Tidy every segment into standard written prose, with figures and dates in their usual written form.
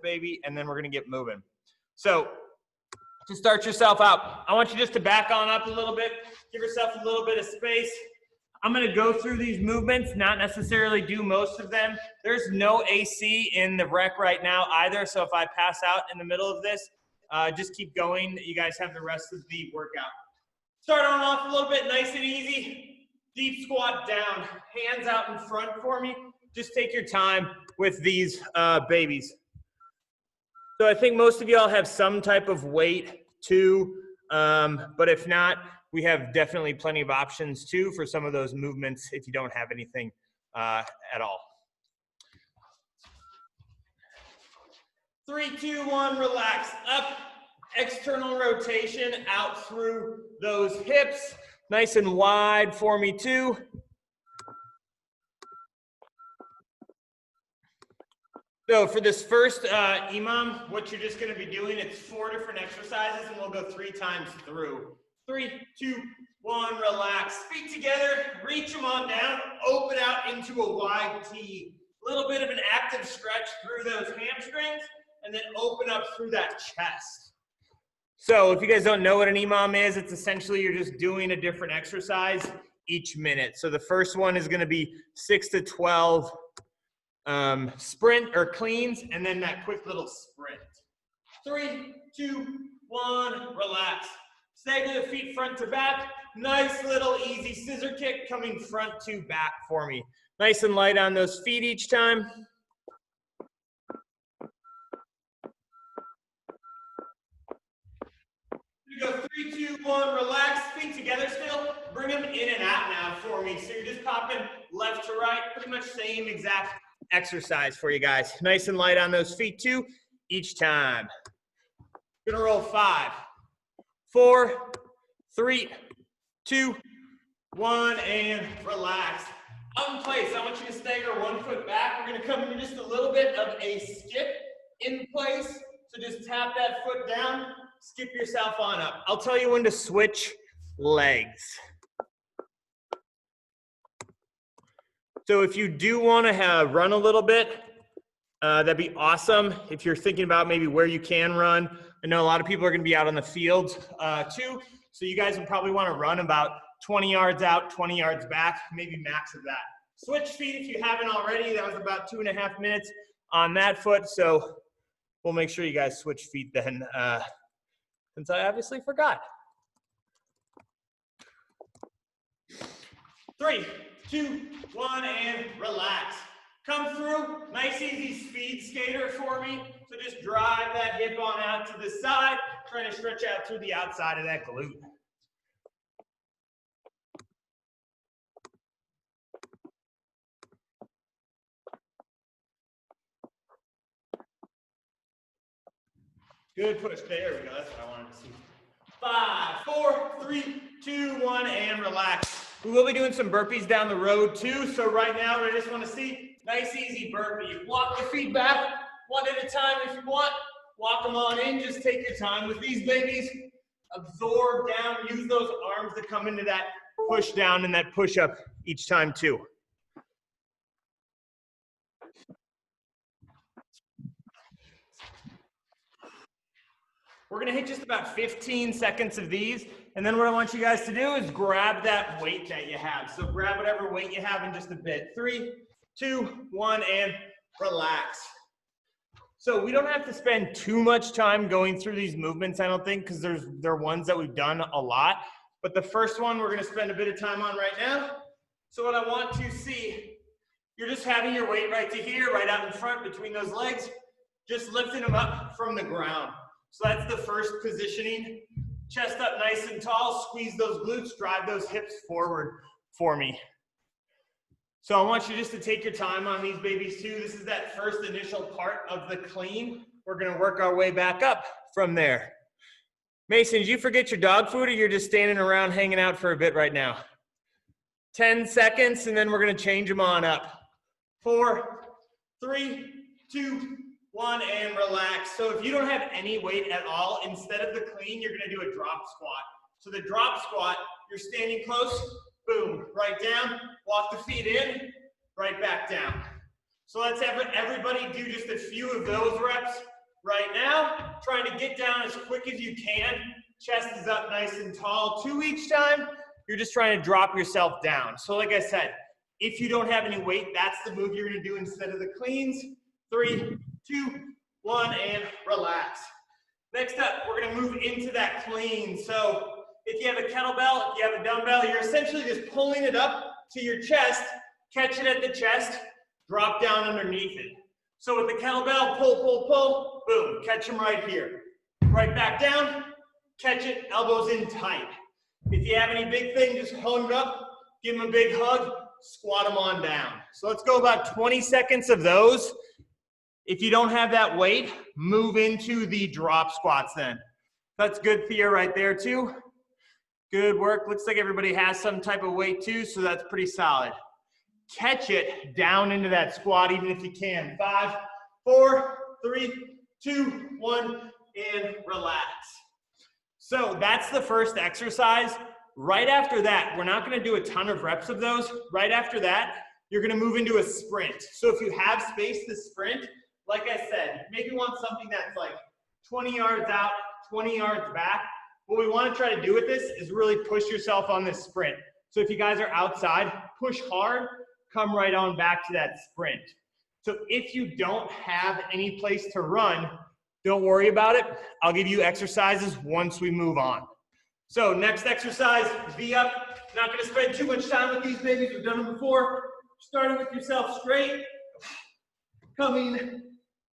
baby, and then we're gonna get moving. So to start yourself out, I want you just to back on up a little bit, give yourself a little bit of space. I'm gonna go through these movements, not necessarily do most of them. There's no AC in the rec right now either, so if I pass out in the middle of this, just keep going. You guys have the rest of the workout. Start on off a little bit, nice and easy. Deep squat down, hands out in front for me. Just take your time with these babies. So I think most of y'all have some type of weight too, but if not, we have definitely plenty of options too for some of those movements if you don't have anything at all. 3, 2, 1, relax. Up, external rotation out through those hips. Nice and wide for me too. So for this first EMOM, what you're just gonna be doing, it's 4 different exercises and we'll go 3 times through. 3, 2, 1, relax. Feet together, reach them on down, open out into a wide T. A little bit of an active stretch through those hamstrings, and then open up through that chest. So if you guys don't know what an EMOM is, it's essentially you're just doing a different exercise each minute. So the first one is gonna be 6 to 12 sprint or cleans, and then that quick little sprint. 3, 2, 1, relax. Stay to the feet front to back. Nice little easy scissor kick coming front to back for me. Nice and light on those feet each time. You go 3, 2, 1, relax. Feet together still. Bring them in and out now for me. So you're just popping left to right. Pretty much same exact exercise for you guys. Nice and light on those feet too each time. Gonna roll 5, 4, 3, 2, 1, and relax. Up in place, I want you to stagger 1 foot back. We're gonna come into just a little bit of a skip in place. So just tap that foot down, skip yourself on up. I'll tell you when to switch legs. So if you do wanna run a little bit, that'd be awesome. If you're thinking about maybe where you can run, I know a lot of people are gonna be out on the field too, so you guys will probably wanna run about 20 yards out, 20 yards back, maybe max of that. Switch feet if you haven't already. That was about 2.5 minutes on that foot, so we'll make sure you guys switch feet then, since I obviously forgot. 3, 2, 1, and relax. Come through, nice easy speed skater for me. So just drive that hip on out to the side, trying to stretch out through the outside of that glute. Good push, there we go, that's what I wanted to see. 5, 4, 3, 2, 1, and relax. We will be doing some burpees down the road too, so right now I just want to see nice easy burpee. Walk the feet back one at a time if you want. Walk them on in, just take your time with these babies. Absorb down, use those arms to come into that push down and that push up each time too. We're gonna hit just about 15 seconds of these, and then what I want you guys to do is grab that weight that you have. So grab whatever weight you have in just a bit. 3, 2, 1, and relax. So we don't have to spend too much time going through these movements, I don't think, because they're ones that we've done a lot. But the first one we're gonna spend a bit of time on right now. So what I want to see, you're just having your weight right to here, right out in front between those legs, just lifting them up from the ground. So that's the first positioning. Chest up nice and tall, squeeze those glutes, drive those hips forward for me. So I want you just to take your time on these babies too. This is that first initial part of the clean. We're gonna work our way back up from there. Mason, did you forget your dog food or you're just standing around hanging out for a bit right now? 10 seconds and then we're gonna change them on up. 4, 3, 2, 1, and relax. So if you don't have any weight at all, instead of the clean, you're gonna do a drop squat. So the drop squat, you're standing close, boom, right down, walk the feet in, right back down. So let's have everybody do just a few of those reps right now. Trying to get down as quick as you can. Chest is up nice and tall. 2 each time. You're just trying to drop yourself down. So like I said, if you don't have any weight, that's the move you're gonna do instead of the cleans. 3, 2, 1, and relax. Next up, we're gonna move into that clean. So if you have a kettlebell, if you have a dumbbell, you're essentially just pulling it up to your chest, catch it at the chest, drop down underneath it. So with the kettlebell, pull, pull, pull, boom, catch them right here. Right back down, catch it, elbows in tight. If you have any big thing, just hold it up, give them a big hug, squat them on down. So let's go about 20 seconds of those. If you don't have that weight, move into the drop squats then. That's good, Thea, right there too. Good work. Looks like everybody has some type of weight too, so that's pretty solid. Catch it down into that squat even if you can. 5, 4, 3, 2, 1, and relax. So that's the first exercise. Right after that, we're not gonna do a ton of reps of those. Right after that, you're gonna move into a sprint. So if you have space to sprint, like I said, maybe you want something that's like 20 yards out, 20 yards back. What we want to try to do with this is really push yourself on this sprint. So if you guys are outside, push hard, come right on back to that sprint. So if you don't have any place to run, don't worry about it. I'll give you exercises once we move on. So next exercise, V up. Not going to spend too much time with these babies. We've done them before. Starting with yourself straight, coming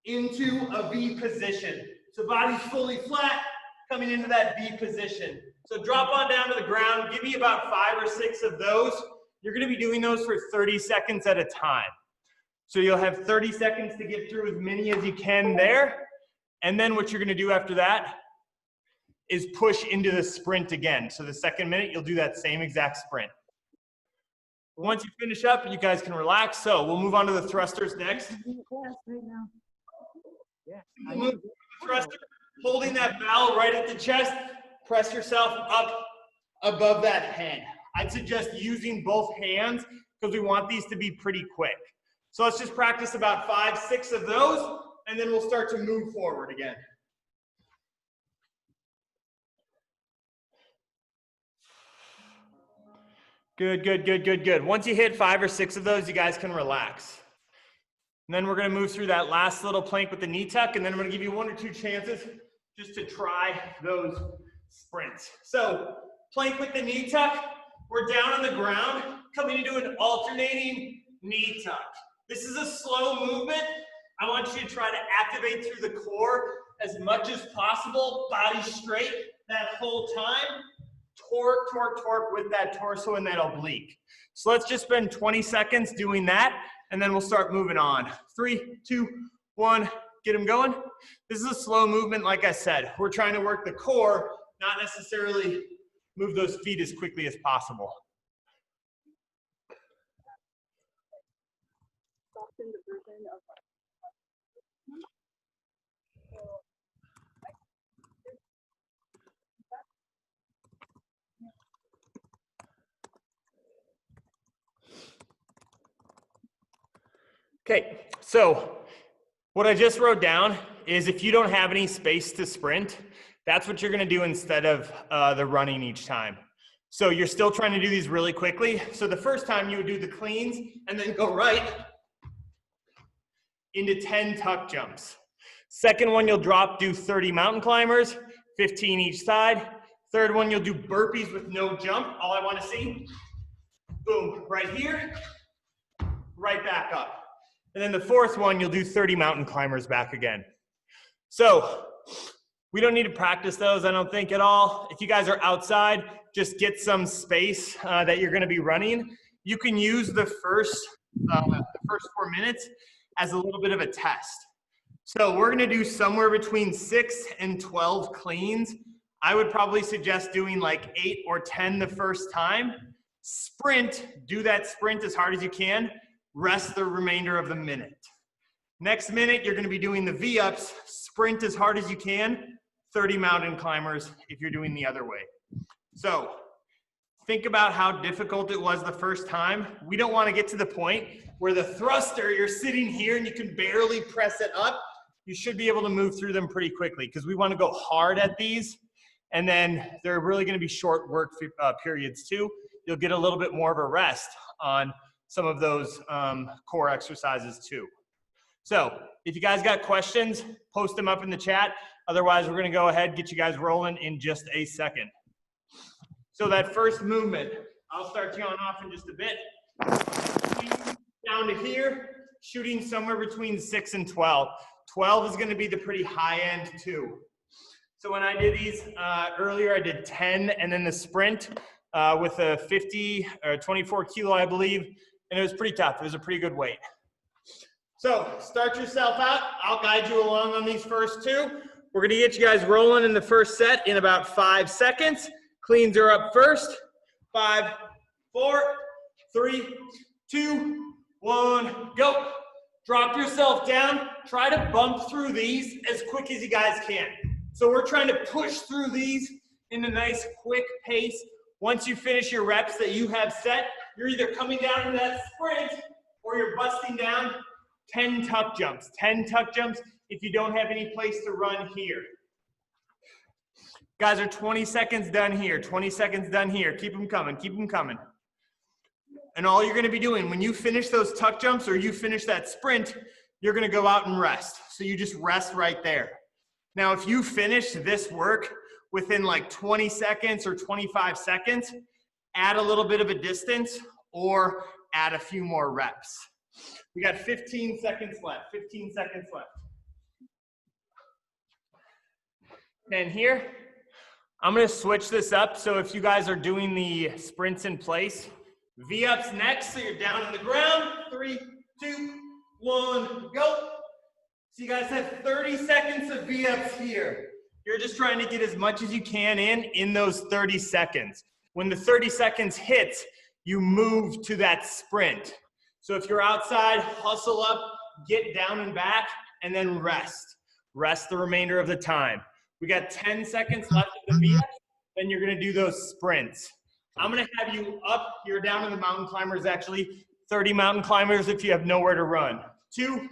into a V position. So body's fully flat, coming into that V position. So drop on down to the ground. Give me about 5 or 6 of those. You're going to be doing those for 30 seconds at a time. So you'll have 30 seconds to get through as many as you can there. And then what you're going to do after that is push into the sprint again. So the second minute, you'll do that same exact sprint. Once you finish up, you guys can relax. So we'll move on to the thrusters next. Move to the thruster, holding that bell right at the chest. Press yourself up above that head. I'd suggest using both hands because we want these to be pretty quick. So let's just practice about 5, 6 of those, and then we'll start to move forward again. Good, good, good, good, good. Once you hit 5 or 6 of those, you guys can relax. And then we're going to move through that last little plank with the knee tuck, and then I'm going to give you 1 or 2 chances just to try those sprints. So plank with the knee tuck. We're down on the ground, coming into an alternating knee tuck. This is a slow movement. I want you to try to activate through the core as much as possible. Body straight that whole time. Torque, torque, torque with that torso and that oblique. So let's just spend 20 seconds doing that, and then we'll start moving on. 3, 2, 1, get them going. This is a slow movement, like I said. We're trying to work the core, not necessarily move those feet as quickly as possible. Okay, so what I just wrote down is if you don't have any space to sprint, that's what you're gonna do instead of the running each time. So you're still trying to do these really quickly. So the first time you would do the cleans and then go right into 10 tuck jumps. Second one, you'll drop, do 30 mountain climbers, 15 each side. Third one, you'll do burpees with no jump. All I wanna see, boom, right here, right back up. And then the fourth one, you'll do 30 mountain climbers back again. So we don't need to practice those, I don't think, at all. If you guys are outside, just get some space that you're gonna be running. You can use the first 4 minutes as a little bit of a test. So we're gonna do somewhere between 6 and 12 cleans. I would probably suggest doing like 8 or 10 the first time. Sprint, do that sprint as hard as you can. Rest the remainder of the minute. Next minute, you're gonna be doing the V-ups, sprint as hard as you can, 30 mountain climbers if you're doing the other way. So think about how difficult it was the first time. We don't wanna get to the point where the thruster, you're sitting here and you can barely press it up. you should be able to move through them pretty quickly because we want to go hard at these, and then they're really going to be short work periods too. You'll get a little bit more of a rest on some of those core exercises too. So if you guys got questions, post them up in the chat. Otherwise, we're going to go ahead and get you guys rolling in just a second. So that first movement, I'll start you on off in just a bit. Down to here, shooting somewhere between 6 and 12. 12 is going to be the pretty high end too. So when I did these earlier, I did 10 and then the sprint with a 50 or 24 kilo, I believe. And it was pretty tough. It was a pretty good weight. So start yourself out. I'll guide you along on these first two. We're going to get you guys rolling in the first set in about 5 seconds. Cleans are up first. 5, 4, 3, 2, 1, go. Drop yourself down. Try to bump through these as quick as you guys can. So we're trying to push through these in a nice quick pace. Once you finish your reps that you have set, you're either coming down to that sprint or you're busting down 10 tuck jumps. 10 tuck jumps if you don't have any place to run here. Guys are 20 seconds done here, 20 seconds done here. Keep them coming, keep them coming. And all you're gonna be doing when you finish those tuck jumps or you finish that sprint, you're gonna go out and rest. So you just rest right there. Now, if you finish this work within like 20 seconds or 25 seconds, add a little bit of a distance or add a few more reps. We got 15 seconds left, 15 seconds left. And here, I'm gonna switch this up. So if you guys are doing the sprints in place, V-ups next, so you're down on the ground. 3, 2, 1, go. So you guys have 30 seconds of V-ups here. You're just trying to get as much as you can in those 30 seconds. When the 30 seconds hits, you move to that sprint. So if you're outside, hustle up, get down and back, and then rest. Rest the remainder of the time. We got 10 seconds left of the V-ups, then you're gonna do those sprints. I'm gonna have you up, you're down to the mountain climbers actually, 30 mountain climbers if you have nowhere to run. 2,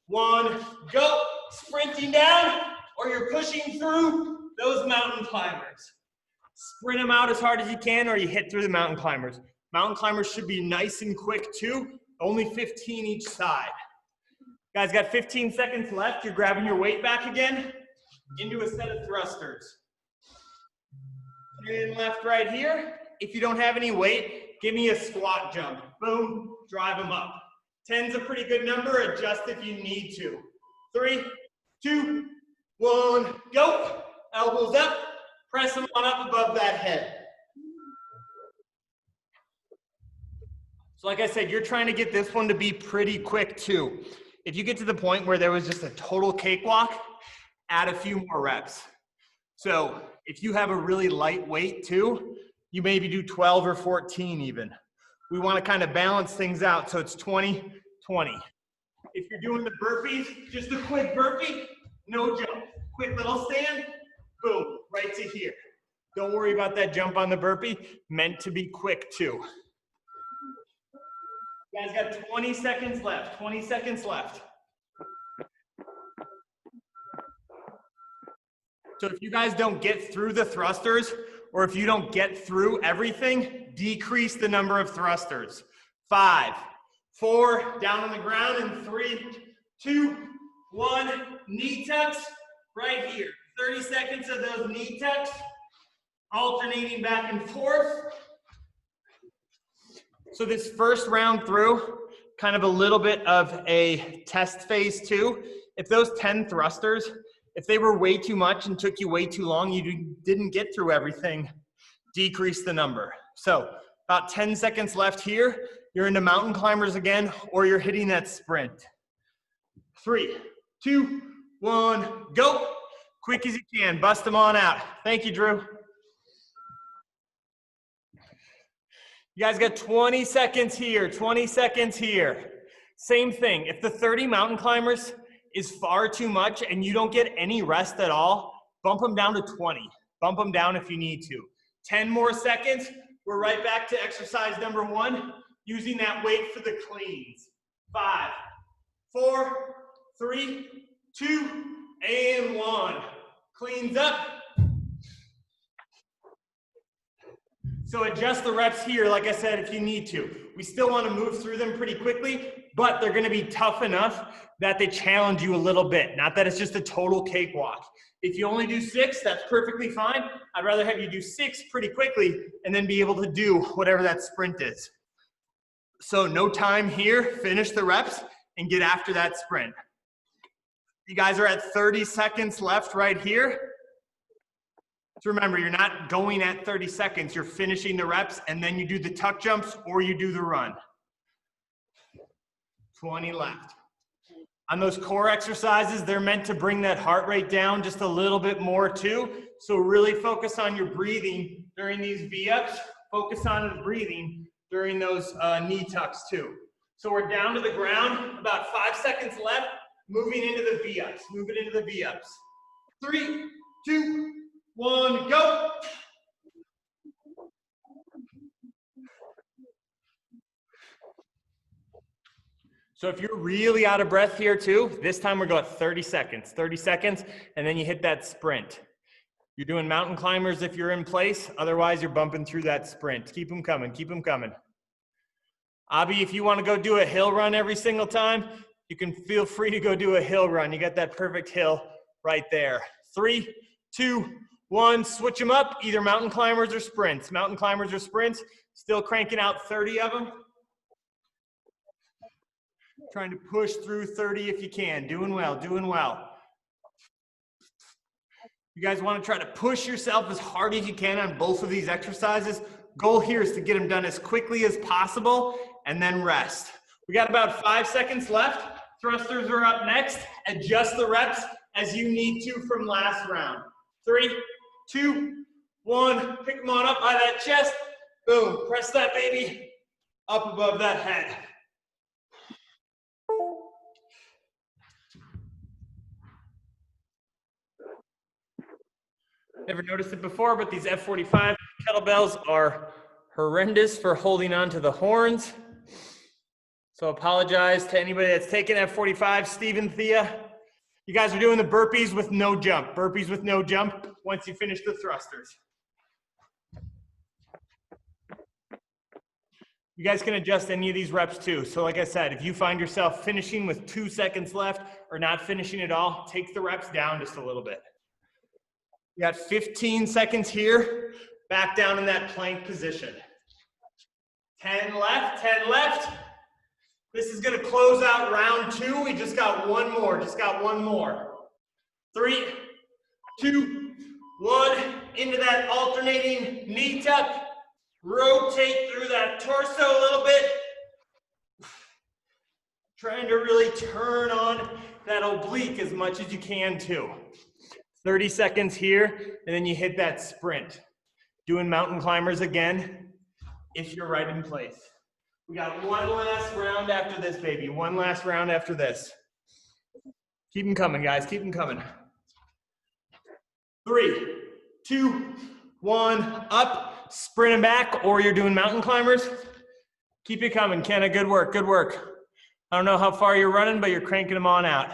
1, go. Sprinting down, or you're pushing through those mountain climbers. Sprint them out as hard as you can, or you hit through the mountain climbers. Mountain climbers should be nice and quick too, only 15 each side. Guys, got 15 seconds left. You're grabbing your weight back again into a set of thrusters. And left, right here. If you don't have any weight, give me a squat jump. Boom, drive them up. 10's a pretty good number. Adjust if you need to. 3, 2, 1, go. Elbows up. Press them on up above that head. So like I said, you're trying to get this one to be pretty quick too. If you get to the point where there was just a total cakewalk, add a few more reps. So if you have a really light weight too, you maybe do 12 or 14 even. We want to kind of balance things out so it's 20, 20. If you're doing the burpees, just a quick burpee, no jump. Quick little stand, boom, right to here. Don't worry about that jump on the burpee, meant to be quick too. You guys got 20 seconds left, 20 seconds left. So if you guys don't get through the thrusters, or if you don't get through everything, decrease the number of thrusters. 5, 4, down on the ground, and 3, 2, 1, knee tucks right here. 30 seconds of those knee tucks, alternating back and forth. So this first round through, kind of a little bit of a test phase too. If those 10 thrusters, if they were way too much and took you way too long, you didn't get through everything, decrease the number. So about 10 seconds left here. You're into mountain climbers again, or you're hitting that sprint. 3, 2, 1, go. Quick as you can, bust them on out. Thank you, Drew. You guys got 20 seconds here, 20 seconds here. Same thing, if the 30 mountain climbers is far too much and you don't get any rest at all, bump them down to 20. Bump them down if you need to. 10 more seconds, we're right back to exercise number 1, using that weight for the cleans. 5, 4, 3, 2, and 1. Cleans up. So adjust the reps here, like I said, if you need to. We still want to move through them pretty quickly, but they're going to be tough enough that they challenge you a little bit. Not that it's just a total cakewalk. If you only do 6, that's perfectly fine. I'd rather have you do 6 pretty quickly and then be able to do whatever that sprint is. So no time here, finish the reps and get after that sprint. You guys are at 30 seconds left right here. So remember, you're not going at 30 seconds, you're finishing the reps and then you do the tuck jumps or you do the run. 20 left. On those core exercises, they're meant to bring that heart rate down just a little bit more too. So really focus on your breathing during these V-ups. Focus on the breathing during those knee tucks too. So we're down to the ground, about 5 seconds left, moving into the V-ups, moving into the V-ups. 3, 2, 1, go. So if you're really out of breath here too, this time we're going 30 seconds, and then you hit that sprint. You're doing mountain climbers if you're in place, otherwise you're bumping through that sprint. Keep them coming, keep them coming. Abby, if you want to go do a hill run every single time, you can feel free to go do a hill run. You got that perfect hill right there. 3, 2, 1, switch them up, either mountain climbers or sprints. Mountain climbers or sprints, still cranking out 30 of them. Trying to push through 30 if you can. Doing well, doing well. You guys want to try to push yourself as hard as you can on both of these exercises. Goal here is to get them done as quickly as possible and then rest. We got about 5 seconds left. Thrusters are up next. Adjust the reps as you need to from last round. 3, 2, 1. Pick them on up by that chest. Boom. Press that baby up above that head. Never noticed it before, but these F45 kettlebells are horrendous for holding on to the horns. So apologize to anybody that's taken F45. Stephen, Thea, you guys are doing the burpees with no jump. Burpees with no jump once you finish the thrusters. You guys can adjust any of these reps too. So like I said, if you find yourself finishing with 2 seconds left or not finishing at all, take the reps down just a little bit. You got 15 seconds here, back down in that plank position. 10 left, 10 left. This is gonna close out round 2. We just got one more, just got one more. 3, 2, 1, into that alternating knee tuck. Rotate through that torso a little bit. Trying to really turn on that oblique as much as you can too. 30 seconds here, and then you hit that sprint. Doing mountain climbers again, if you're right in place. We got one last round after this, baby. One last round after this. Keep them coming, guys. Keep them coming. 3, 2, 1, up. Sprint them back, or you're doing mountain climbers. Keep it coming, Kenna. Good work, good work. I don't know how far you're running, but you're cranking them on out.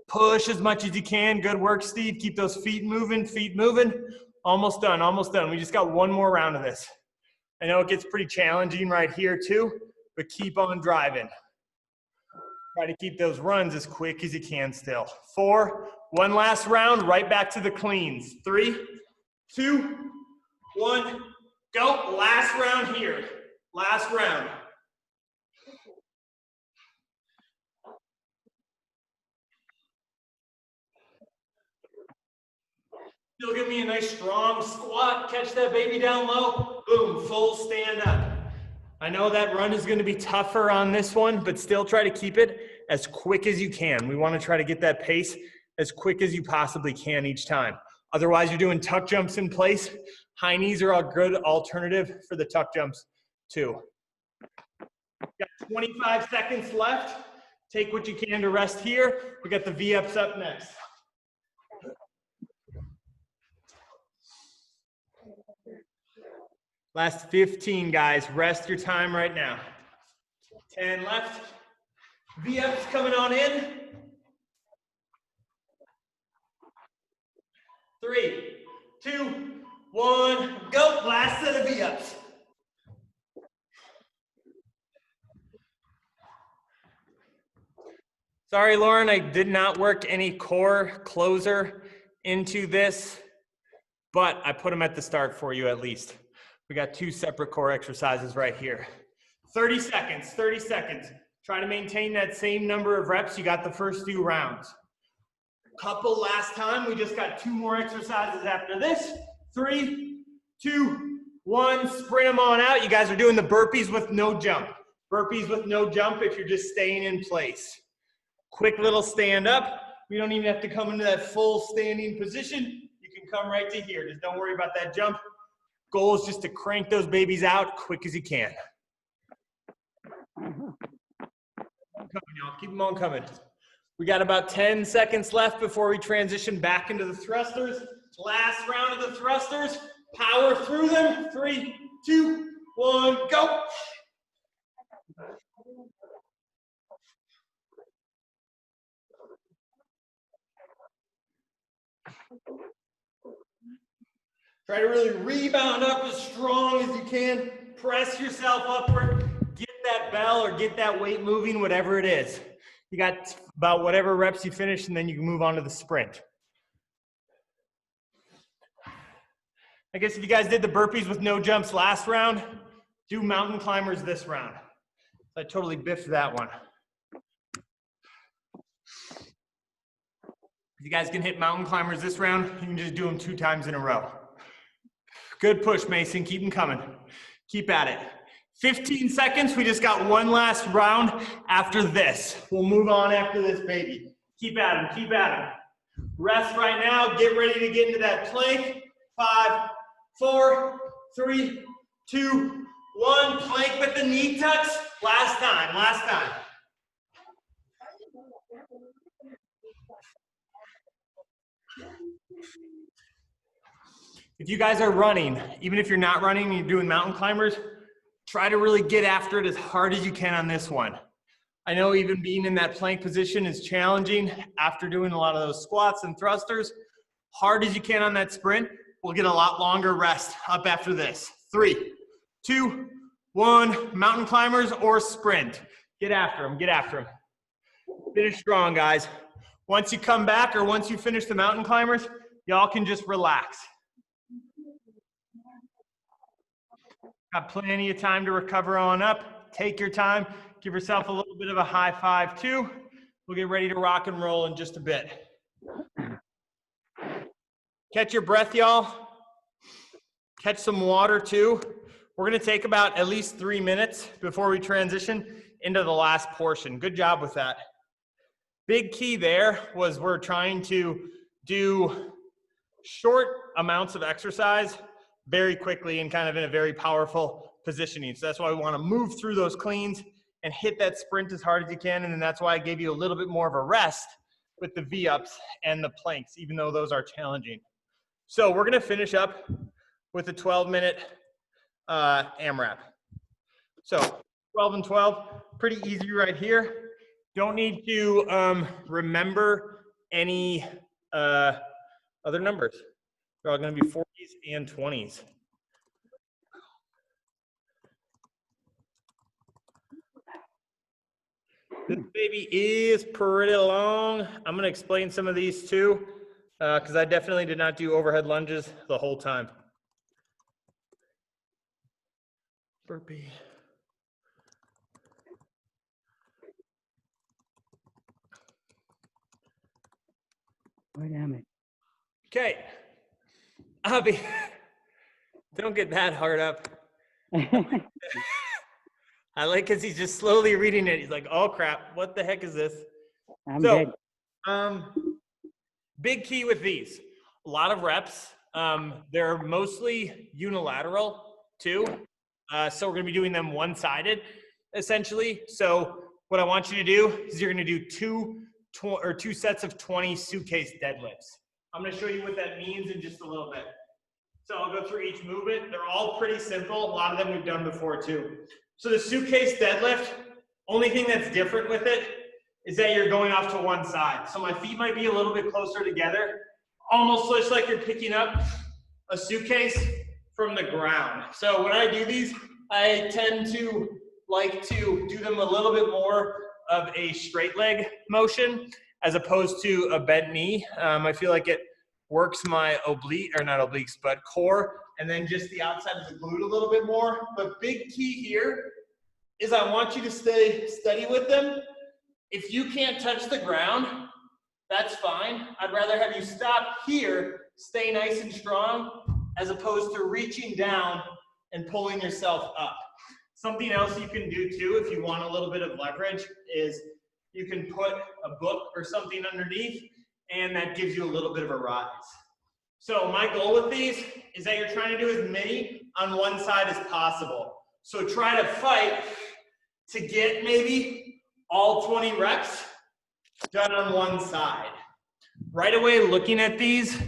Push as much as you can. Good work, Steve. Keep those feet moving, feet moving. Almost done, almost done. We just got one more round of this. I know it gets pretty challenging right here too, but keep on driving. Try to keep those runs as quick as you can still. 4, one last round, right back to the cleans. 3, 2, 1, go. Last round here, last round. Still give me a nice strong squat, catch that baby down low, boom, full stand up. I know that run is gonna be tougher on this one, but still try to keep it as quick as you can. We wanna try to get that pace as quick as you possibly can each time. Otherwise, you're doing tuck jumps in place. High knees are a good alternative for the tuck jumps too. Got 25 seconds left. Take what you can to rest here. We got the V-ups up next. Last 15, guys. Rest your time right now. 10 left. V-ups coming on in. 3, 2, 1, go. Last set of V-ups. Sorry, Lauren, I did not work any core closer into this, but I put them at the start for you at least. We got 2 separate core exercises right here. 30 seconds, 30 seconds. Try to maintain that same number of reps you got the first few rounds. Couple last time, we just got 2 more exercises after this. 3, 2, 1, sprint them on out. You guys are doing the burpees with no jump. Burpees with no jump if you're just staying in place. Quick little stand up. We don't even have to come into that full standing position. You can come right to here. Just don't worry about that jump. Goal is just to crank those babies out quick as you can. Coming, y'all. Keep them on coming. We got about 10 seconds left before we transition back into the thrusters. Last round of the thrusters. Power through them. 3, 2, 1, go. Try to really rebound up as strong as you can. Press yourself upward. Get that bell or get that weight moving, whatever it is. You got about whatever reps you finish, and then you can move on to the sprint. I guess if you guys did the burpees with no jumps last round, do mountain climbers this round. I totally biffed that one. If you guys can hit mountain climbers this round, you can just do them 2 times in a row. Good push, Mason. Keep them coming. Keep at it. 15 seconds. We just got 1 last round after this. We'll move on after this, baby. Keep at them. Keep at them. Rest right now. Get ready to get into that plank. 5, 4, 3, 2, 1. Plank with the knee touch. Last time. Last time. If you guys are running, even if you're not running and you're doing mountain climbers, try to really get after it as hard as you can on this one. I know even being in that plank position is challenging after doing a lot of those squats and thrusters. Hard as you can on that sprint. We'll get a lot longer rest up after this. 3, 2, 1, mountain climbers or sprint. Get after them, get after them. Finish strong, guys. Once you come back or once you finish the mountain climbers, y'all can just relax. Got plenty of time to recover on up. Take your time. Give yourself a little bit of a high five too. We'll get ready to rock and roll in just a bit. Catch your breath, y'all. Catch some water too. We're gonna take about at least 3 minutes before we transition into the last portion. Good job with that. Big key there was we're trying to do short amounts of exercise very quickly and kind of in a very powerful positioning. So that's why we want to move through those cleans and hit that sprint as hard as you can. And then that's why I gave you a little bit more of a rest with the V-ups and the planks, even though those are challenging. So we're going to finish up with a 12-minute AMRAP. So 12 and 12, pretty easy right here. Don't need to remember any other numbers. They're all going to be 40s and 20s. This baby is pretty long. I'm going to explain some of these too, because I definitely did not do overhead lunges the whole time. Burpee. Wait a minute. Okay. Abby, don't get that hard up. I like because he's just slowly reading it. He's like, oh crap, what the heck is this? I'm good. Big key with these, a lot of reps. They're mostly unilateral too. So we're gonna be doing them one-sided essentially. So what I want you to do is you're gonna do two sets of 20 suitcase deadlifts. I'm gonna show you what that means in just a little bit. So I'll go through each movement. They're all pretty simple. A lot of them we've done before too. So the suitcase deadlift, only thing that's different with it is that you're going off to one side. So my feet might be a little bit closer together. almost looks like you're picking up a suitcase from the ground. So when I do these, I tend to like to do them a little bit more of a straight leg motion as opposed to a bent knee. I feel like it works my oblique, or not obliques, but core, and then just the outside of the glute a little bit more. But big key here is I want you to stay steady with them. If you can't touch the ground, that's fine. I'd rather have you stop here, stay nice and strong, as opposed to reaching down and pulling yourself up. Something else you can do too, if you want a little bit of leverage, is you can put a book or something underneath, and that gives you a little bit of a rise. So my goal with these is that you're trying to do as many on one side as possible. So try to fight to get maybe all 20 reps done on one side. Right away, looking at these,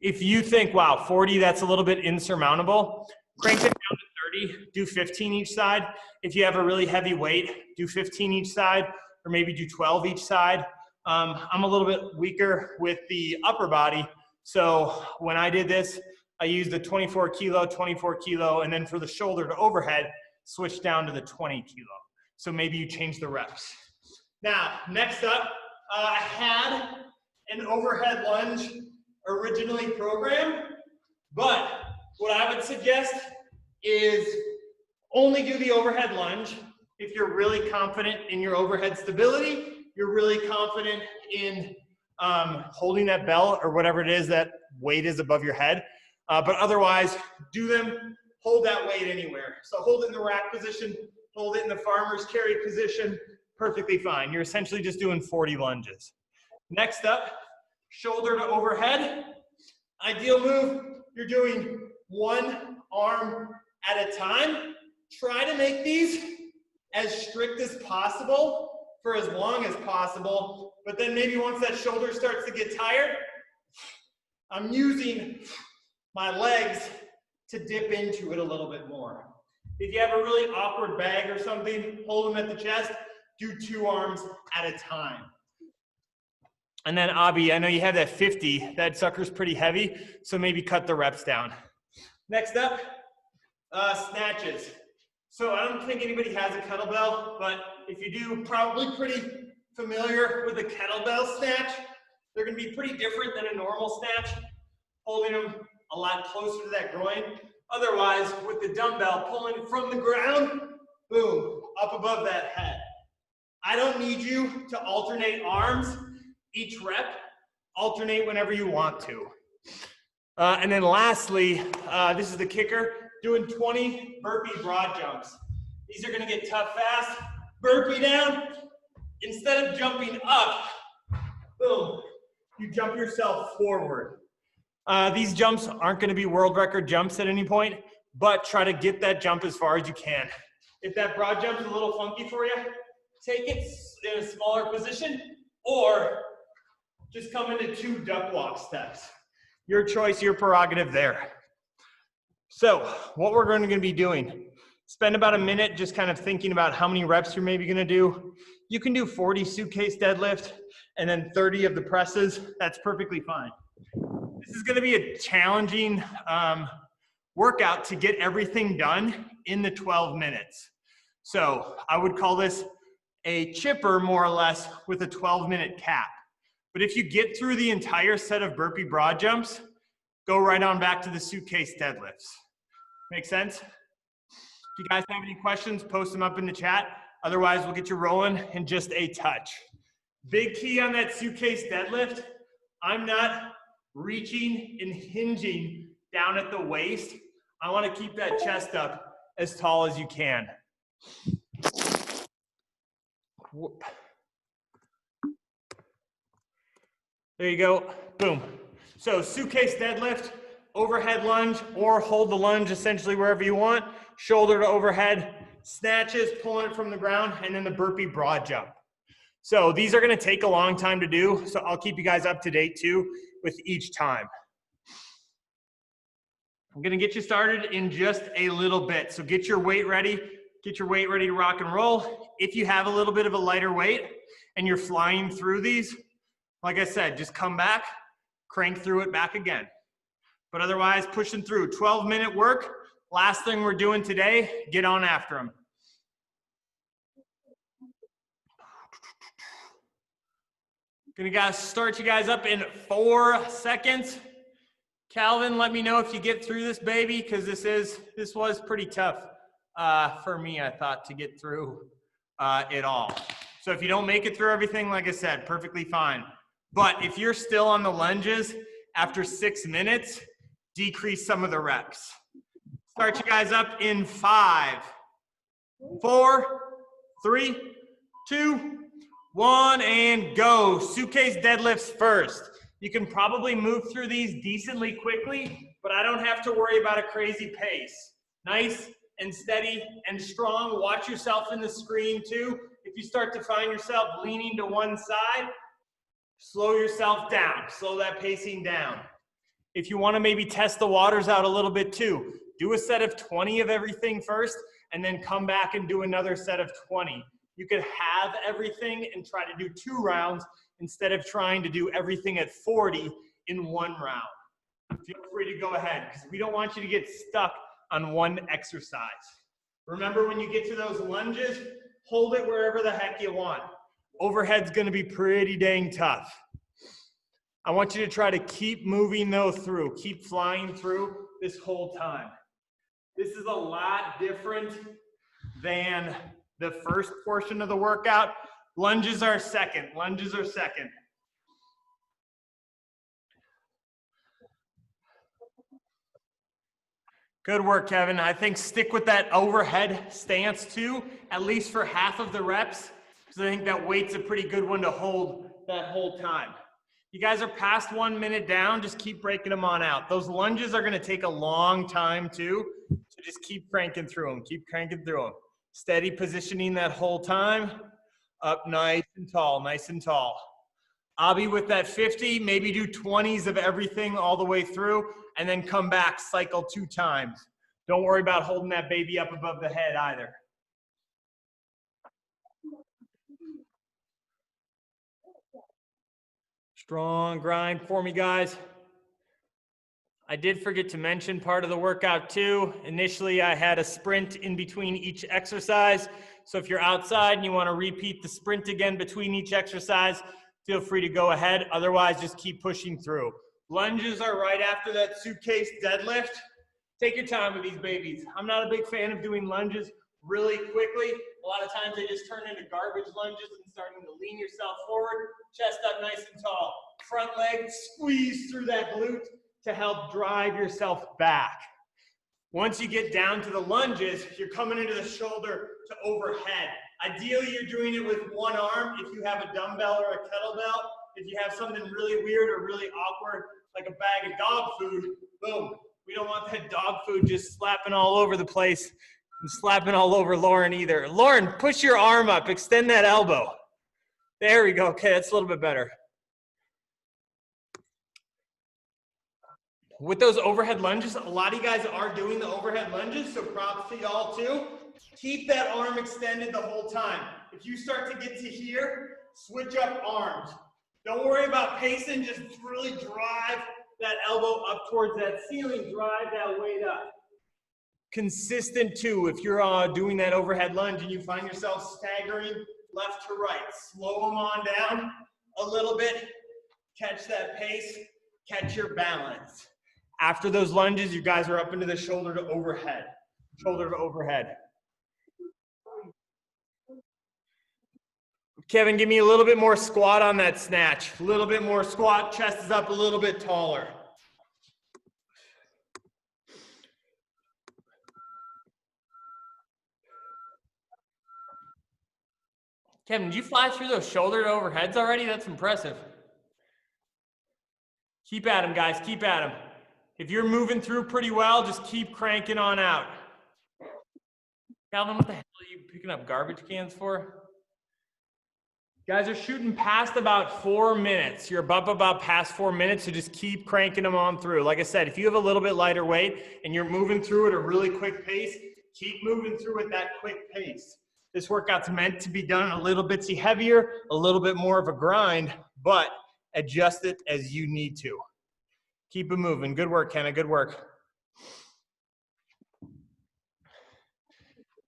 if you think, wow, 40, that's a little bit insurmountable, crank it down to 30, do 15 each side. If you have a really heavy weight, do 15 each side, or maybe do 12 each side. I'm a little bit weaker with the upper body, so when I did this, I used the 24 kilo, and then for the shoulder to overhead, switch down to the 20 kilo. So maybe you change the reps. Now, next up, I had an overhead lunge originally programmed, but what I would suggest is only do the overhead lunge if you're really confident in your overhead stability, you're really confident in holding that bell or whatever it is that weight is above your head. But otherwise, do them, hold that weight anywhere. So hold it in the rack position, hold it in the farmer's carry position, perfectly fine. You're essentially just doing 40 lunges. Next up, shoulder to overhead. Ideal move, you're doing one arm at a time. Try to make these as strict as possible for as long as possible, but then maybe once that shoulder starts to get tired, I'm using my legs to dip into it a little bit more. If you have a really awkward bag or something, hold them at the chest, do 2 arms at a time. And then Abhi, I know you have that 50, that sucker's pretty heavy, so maybe cut the reps down. Next up, snatches. So I don't think anybody has a kettlebell, but if you do, probably pretty familiar with a kettlebell snatch. They're gonna be pretty different than a normal snatch, holding them a lot closer to that groin. Otherwise, with the dumbbell, pulling from the ground, boom, up above that head. I don't need you to alternate arms each rep, alternate whenever you want to. And then lastly, this is the kicker, doing 20 burpee broad jumps. These are gonna get tough fast. Burpee down, instead of jumping up, boom, you jump yourself forward. These jumps aren't gonna be world record jumps at any point, but try to get that jump as far as you can. If that broad jump's a little funky for you, take it in a smaller position, or just come into 2 duck walk steps. Your choice, your prerogative there. So what we're going to be doing, spend about a minute just kind of thinking about how many reps you're maybe going to do. You can do 40 suitcase deadlift and then 30 of the presses. That's perfectly fine. This is going to be a challenging workout to get everything done in the 12 minutes. So I would call this a chipper more or less with a 12-minute cap. But if you get through the entire set of burpee broad jumps, go right on back to the suitcase deadlifts. Make sense? If you guys have any questions, post them up in the chat. Otherwise, we'll get you rolling in just a touch. Big key on that suitcase deadlift, I'm not reaching and hinging down at the waist. I want to keep that chest up as tall as you can. Whoop. There you go, boom. So suitcase deadlift, overhead lunge, or hold the lunge essentially wherever you want, shoulder to overhead, snatches, pulling it from the ground, and then the burpee broad jump. So these are gonna take a long time to do, so I'll keep you guys up to date too with each time. I'm gonna get you started in just a little bit. So get your weight ready to rock and roll. If you have a little bit of a lighter weight and you're flying through these, like I said, just come back, crank through it back again. But otherwise, pushing through. 12-minute work. Last thing we're doing today, get on after them. Gonna start you guys up in 4 seconds. Calvin, let me know if you get through this baby, because this was pretty tough for me, I thought, to get through it all. So if you don't make it through everything, like I said, perfectly fine. But if you're still on the lunges after 6 minutes, decrease some of the reps. Start you guys up in 5, 4, 3, 2, 1, and go. Suitcase deadlifts first. You can probably move through these decently quickly, but I don't have to worry about a crazy pace. Nice and steady and strong. Watch yourself in the screen too. If you start to find yourself leaning to one side, slow yourself down. Slow that pacing down. If you want to maybe test the waters out a little bit too, do a set of 20 of everything first, and then come back and do another set of 20. You could have everything and try to do 2 rounds instead of trying to do everything at 40 in 1 round. Feel free to go ahead, because we don't want you to get stuck on one exercise. Remember, when you get to those lunges, hold it wherever the heck you want. Overhead's gonna be pretty dang tough. I want you to try to keep moving though through, keep flying through this whole time. This is a lot different than the first portion of the workout. Lunges are second, lunges are second. Good work, Kevin. I think stick with that overhead stance too, at least for half of the reps, because I think that weight's a pretty good one to hold that whole time. You guys are past 1 minute down, just keep breaking them on out. Those lunges are gonna take a long time too, so just keep cranking through them, keep cranking through them. Steady positioning that whole time, up nice and tall, nice and tall. Abby with that 50, maybe do 20s of everything all the way through, and then come back, cycle 2 times. Don't worry about holding that baby up above the head either. Strong grind for me, guys. I did forget to mention part of the workout too. Initially, I had a sprint in between each exercise. So if you're outside and you want to repeat the sprint again between each exercise, feel free to go ahead. Otherwise, just keep pushing through. Lunges are right after that suitcase deadlift. Take your time with these babies. I'm not a big fan of doing lunges really quickly. A lot of times they just turn into garbage lunges and starting to lean yourself forward, chest up nice and tall. Front leg, squeeze through that glute to help drive yourself back. Once you get down to the lunges, you're coming into the shoulder to overhead. Ideally, you're doing it with one arm if you have a dumbbell or a kettlebell. If you have something really weird or really awkward, like a bag of dog food, boom. We don't want that dog food just slapping all over the place and slapping all over Lauren either. Lauren, push your arm up, extend that elbow. There we go. Okay, that's a little bit better. With those overhead lunges, a lot of you guys are doing the overhead lunges, so props to y'all too. Keep that arm extended the whole time. If you start to get to here, switch up arms. Don't worry about pacing, just really drive that elbow up towards that ceiling, drive that weight up. Consistent too, if you're doing that overhead lunge and you find yourself staggering left to right, slow them on down a little bit, catch that pace, catch your balance. After those lunges, you guys are up into the shoulder to overhead. Shoulder to overhead. Kevin, give me a little bit more squat on that snatch. A little bit more squat, chest is up a little bit taller. Kevin, did you fly through those shoulder to overheads already? That's impressive. Keep at them, guys, keep at them. If you're moving through pretty well, just keep cranking on out. Calvin, what the hell are you picking up garbage cans for? Guys are shooting past about 4 minutes. You're about past 4 minutes, so just keep cranking them on through. Like I said, if you have a little bit lighter weight and you're moving through at a really quick pace, keep moving through at that quick pace. This workout's meant to be done a little bitsy heavier, a little bit more of a grind, but adjust it as you need to. Keep it moving. Good work, Kenna. Good work.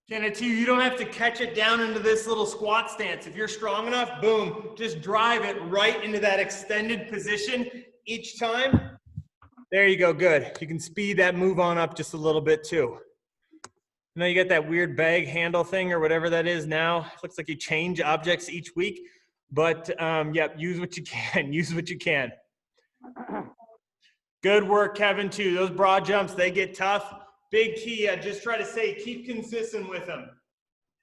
Kenna, too, you don't have to catch it down into this little squat stance. If you're strong enough, boom, just drive it right into that extended position each time. There you go. Good. You can speed that move on up just a little bit, too. Now you got that weird bag handle thing or whatever that is now. Looks like you change objects each week. But, yep, use what you can. Use what you can. Good work, Kevin, too. Those broad jumps, they get tough. Big key, I just try to say, keep consistent with them.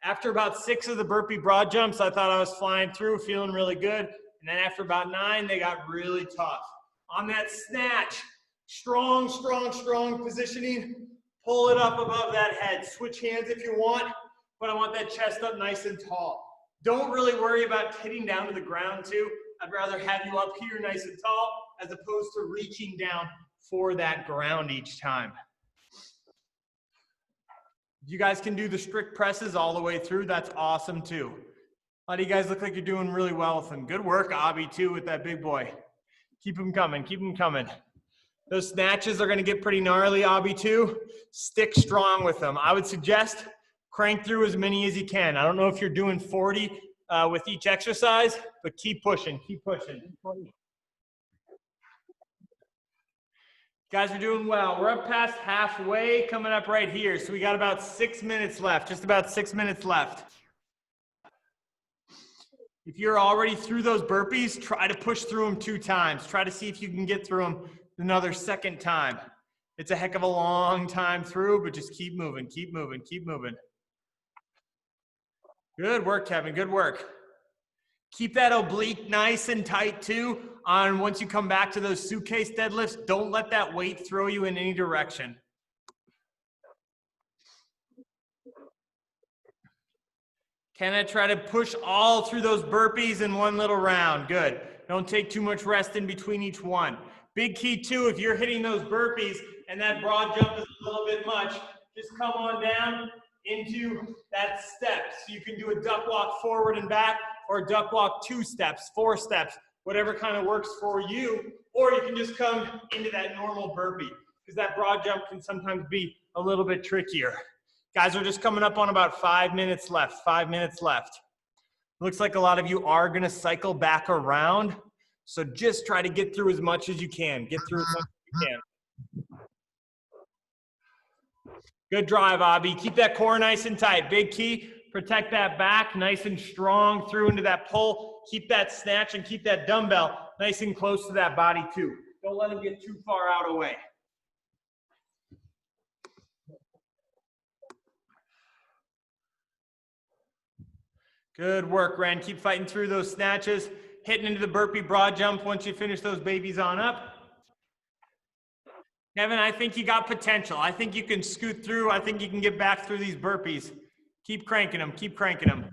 After about 6 of the burpee broad jumps, I thought I was flying through, feeling really good. And then after about 9, they got really tough. On that snatch, strong, strong, strong positioning. Pull it up above that head. Switch hands if you want, but I want that chest up nice and tall. Don't really worry about hitting down to the ground too. I'd rather have you up here nice and tall as opposed to reaching down for that ground each time. You guys can do the strict presses all the way through. That's awesome too. A lot of you guys look like you're doing really well with them. Good work, Abby, too, with that big boy. Keep them coming. Keep them coming. Those snatches are going to get pretty gnarly, Abby, too. Stick strong with them. I would suggest crank through as many as you can. I don't know if you're doing 40 with each exercise, but keep pushing. Keep pushing. Guys are doing well. We're up past halfway, coming up right here. So we got about 6 minutes left, just about 6 minutes left. If you're already through those burpees, try to push through them 2 times. Try to see if you can get through them another second time. It's a heck of a long time through, but just keep moving, keep moving, keep moving. Good work, Kevin, good work. Keep that oblique nice and tight too. Once you come back to those suitcase deadlifts, don't let that weight throw you in any direction. Can I try to push all through those burpees in one little round? Good. Don't take too much rest in between each one. Big key too, if you're hitting those burpees and that broad jump is a little bit much, just come on down into that step. So you can do a duck walk forward and back, or duck walk 2 steps, 4 steps, whatever kind of works for you. Or you can just come into that normal burpee, because that broad jump can sometimes be a little bit trickier. Guys, we're just coming up on about 5 minutes left, 5 minutes left. Looks like a lot of you are gonna cycle back around. So just try to get through as much as you can. Get through as much as you can. Good drive, Abby. Keep that core nice and tight. Big key, protect that back nice and strong through into that pull. Keep that snatch and keep that dumbbell nice and close to that body too. Don't let them get too far out away. Good work, Ren. Keep fighting through those snatches. Hitting into the burpee broad jump once you finish those babies on up. Kevin, I think you got potential. I think you can scoot through. I think you can get back through these burpees. Keep cranking them. Keep cranking them.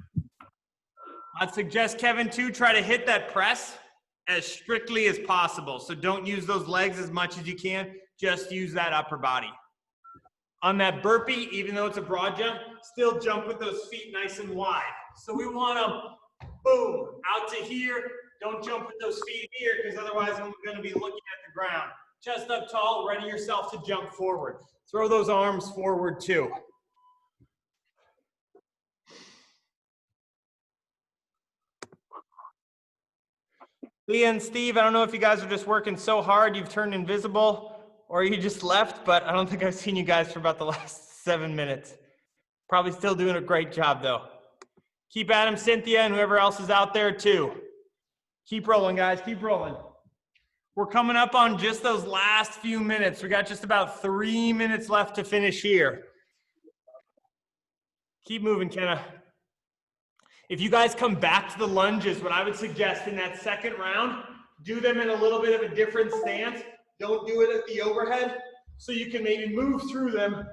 I'd suggest, Kevin, too, try to hit that press as strictly as possible. So don't use those legs as much as you can. Just use that upper body. On that burpee, even though it's a broad jump, still jump with those feet nice and wide. So we want them, boom, out to here. Don't jump with those feet here, because otherwise I'm going to be looking at the ground. Chest up tall, ready yourself to jump forward. Throw those arms forward too. Leah and Steve, I don't know if you guys are just working so hard you've turned invisible or you just left, but I don't think I've seen you guys for about the last 7 minutes. Probably still doing a great job though. Keep at 'em, Cynthia, and whoever else is out there too. Keep rolling, guys, keep rolling. We're coming up on just those last few minutes. We got just about 3 minutes left to finish here. Keep moving, Kenna. If you guys come back to the lunges, what I would suggest in that second round, do them in a little bit of a different stance. Don't do it at the overhead, so you can maybe move through them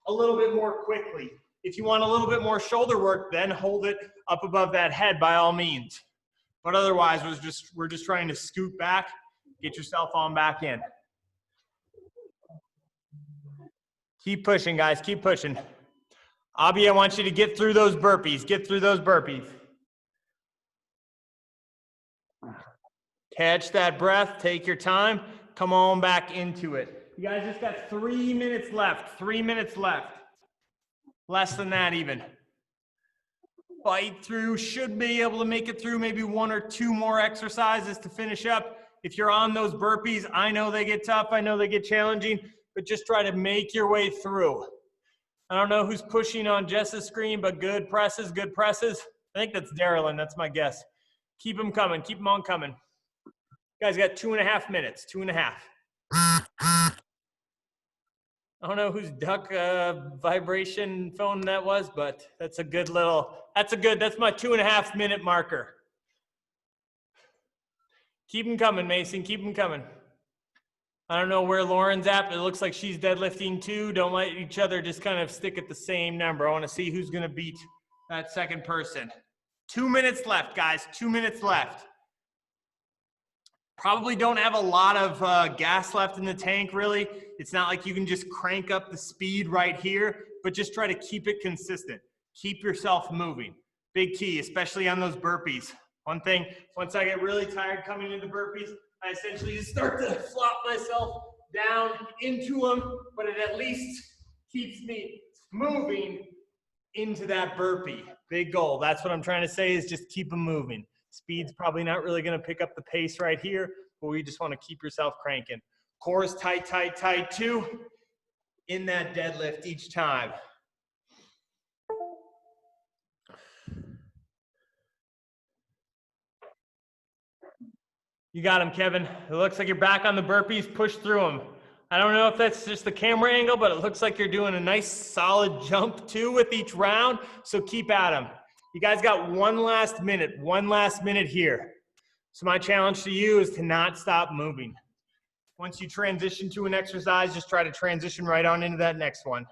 a little bit more quickly. If you want a little bit more shoulder work, then hold it up above that head by all means. But otherwise, we're just trying to scoot back, get yourself on back in. Keep pushing, guys, keep pushing. Abby, I want you to get through those burpees. Get through those burpees. Catch that breath, take your time. Come on back into it. You guys just got 3 minutes left. 3 minutes left. Less than that even. Fight through. Should be able to make it through maybe 1 or 2 more exercises to finish up. If you're on those burpees, I know they get tough. I know they get challenging, but just try to make your way through. I don't know who's pushing on Jess's screen, but good presses, good presses. I think that's Darylyn. That's my guess. Keep them coming. Keep them on coming. You guys got 2.5 minutes. 2.5. I don't know whose duck vibration phone that was, but that's a good little, that's my 2.5 minute marker. Keep them coming, Mason. Keep them coming. I don't know where Lauren's at, but it looks like she's deadlifting too. Don't let each other just kind of stick at the same number. I want to see who's going to beat that second person. 2 minutes left, guys. 2 minutes left. Probably don't have a lot of gas left in the tank, really. It's not like you can just crank up the speed right here, but just try to keep it consistent. Keep yourself moving. Big key, especially on those burpees. One thing, once I get really tired coming into burpees, I essentially just start to flop myself down into them, but it at least keeps me moving into that burpee. Big goal. That's what I'm trying to say, is just keep them moving. Speed's probably not really going to pick up the pace right here, but we just want to keep yourself cranking. Core is tight, tight, tight too in that deadlift each time. You got him, Kevin. It looks like you're back on the burpees. Push through them. I don't know if that's just the camera angle, but it looks like you're doing a nice solid jump too with each round. So keep at them. You guys got 1 last minute. 1 last minute here. So my challenge to you is to not stop moving. Once you transition to an exercise, just try to transition right on into that next one.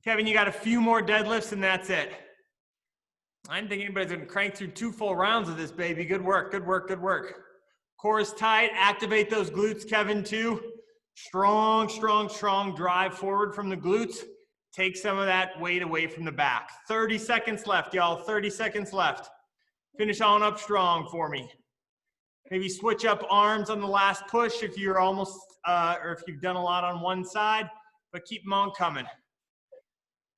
Kevin, you got a few more deadlifts and that's it. I didn't think anybody's gonna crank through 2 full rounds of this, baby. Good work, good work, good work. Core is tight. Activate those glutes, Kevin, too. Strong, strong, strong drive forward from the glutes. Take some of that weight away from the back. 30 seconds left, y'all. 30 seconds left. Finish on up strong for me. Maybe switch up arms on the last push if you're almost, or if you've done a lot on one side, but keep them on coming.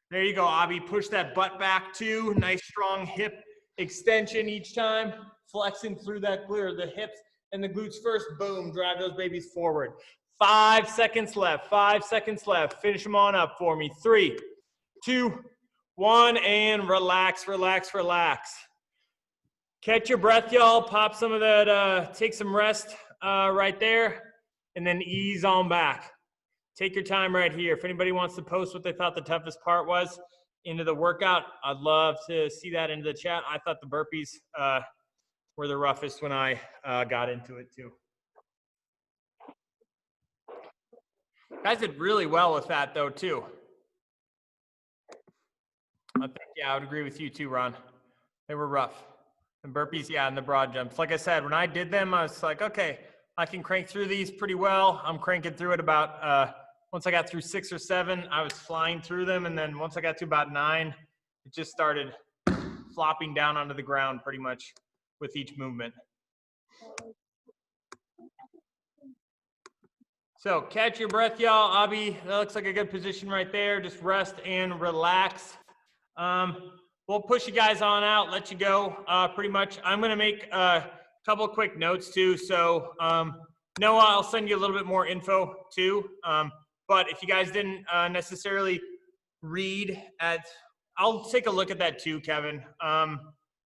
There you go, Abby. Push that butt back too. Nice strong hip extension each time. Flexing through that glute, the hips and the glutes first. Boom, drive those babies forward. 5 seconds left, 5 seconds left. Finish them on up for me. 3, 2, 1, and relax, relax, relax. Catch your breath, y'all. Pop some of that, take some rest right there, and then ease on back. Take your time right here. If anybody wants to post what they thought the toughest part was into the workout, I'd love to see that into the chat. I thought the burpees were the roughest when I got into it too. Guys did really well with that though too. I think, yeah, I would agree with you too, Ron. They were rough. And burpees, yeah, and the broad jumps. Like I said, when I did them, I was like, okay, I can crank through these pretty well. I'm cranking through it about, once I got through 6 or 7, I was flying through them. And then once I got to about 9, it just started flopping down onto the ground pretty much with each movement. So catch your breath, y'all. Abby, that looks like a good position right there. Just rest and relax. We'll push you guys on out, let you go pretty much. I'm going to make a couple of quick notes too. So Noah, I'll send you a little bit more info too. But if you guys didn't necessarily read I'll take a look at that too, Kevin.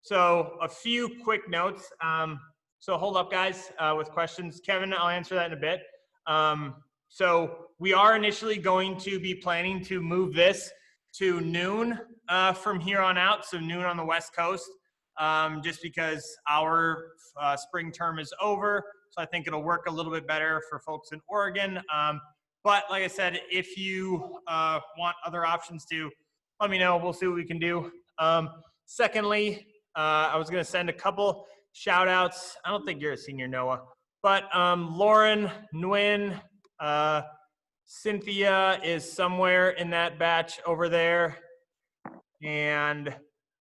So a few quick notes. So hold up, guys, with questions. Kevin, I'll answer that in a bit. So we are initially going to be planning to move this to noon from here on out, so noon on the West Coast, just because our spring term is over. So I think it'll work a little bit better for folks in Oregon. But like I said, if you want other options too, let me know. We'll see what we can do. Secondly, I was going to send a couple shout outs. I don't think you're a senior, Noah, but Lauren, Nguyen, Cynthia is somewhere in that batch over there. And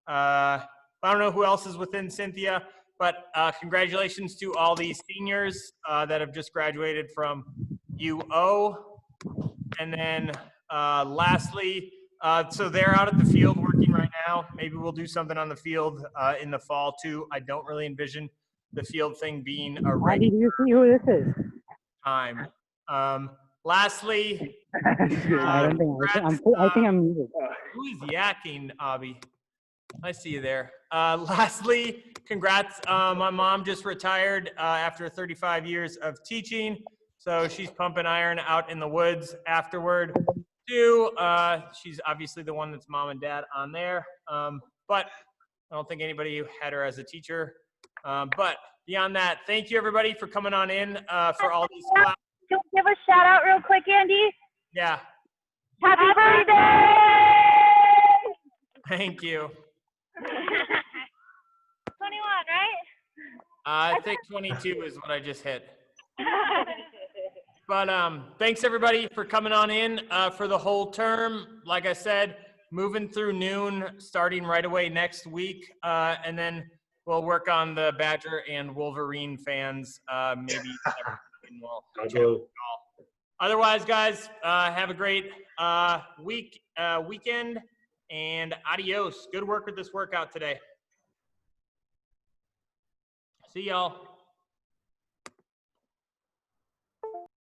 I don't know who else is within Cynthia, But congratulations to all these seniors that have just graduated from UO. And then lastly, so they're out at the field working right now. Maybe we'll do something on the field in the fall too. I don't really envision the field thing being a Andy, regular do you see who this is? time. Lastly, I don't think I think I'm muted. who is yakking, Abby? I see you there. Lastly, congrats. My mom just retired after 35 years of teaching. So she's pumping iron out in the woods afterward too. She's obviously the one that's mom and dad on there. But I don't think anybody had her as a teacher. But beyond that, thank you everybody for coming on in for all these classes. Can we give a shout out real quick, Andy? Yeah. Happy birthday! Thank you. 21, right? I think 22 is what I just hit. But thanks everybody for coming on in for the whole term. Like I said, moving through noon, starting right away next week, and then we'll work on the Badger and Wolverine fans. Maybe we'll otherwise, guys, have a great weekend, and adios. Good work with this workout today. See y'all.